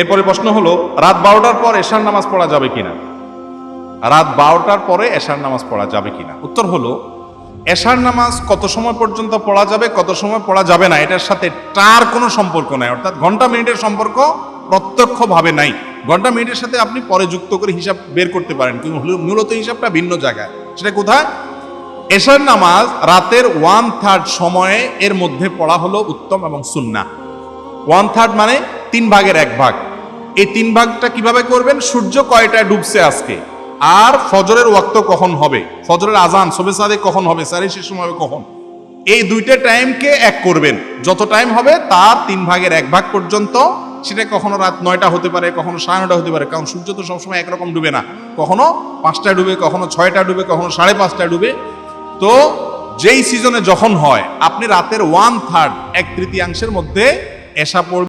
এরপরে প্রশ্ন হলো, রাত 12টার পর এশার নামাজ পড়া যাবে কিনা? রাত 12টার পরে এশার নামাজ পড়া যাবে কিনা? উত্তর হলো, এশার নামাজ কত সময় পর্যন্ত পড়া যাবে, কত সময় পড়া যাবে না, এটার সাথে তার কোনো সম্পর্ক নাই। অর্থাৎ ঘন্টা মিনিটের সম্পর্ক প্রত্যক্ষভাবে নাই। ঘন্টা মিনিটের সাথে আপনি পরে যুক্ত করে হিসাব বের করতে পারেন, কিন্তু মূলত হিসাবটা ভিন্ন জায়গায়। সেটা কোথায়? এশার নামাজ রাতের 1/3 সময়ে এর মধ্যে পড়া হলো উত্তম এবং সুন্নাহ। 1/3 মানে 3 ভাগের 1 ভাগ। এই 3 ভাগটা কিভাবে করবেন? সূর্য কয়টায় ডুবছে আজকে, আর ফজরের ওয়াক্ত কখন হবে, ফজরের আজান সবে সাদেক কখন হবে, সারি শেষ সময় হবে কখন, এই দুইটা টাইমকে এক করবেন। যত টাইম হবে তার 3 ভাগের 1 ভাগ পর্যন্ত। সেটা কখনো রাত 9টা হতে পারে, কখনো 9:30 হতে পারে, কারণ সূর্য তো সবসময় একরকম ডুবে না। কখনো 5টায় ডুবে, কখনো 6টা ডুবে, কখনো 5:30টায় ডুবে। তো যেই সিজনে যখন হয়, আপনি রাতের 1/3 1/3 মধ্যে এশা পড়বেন।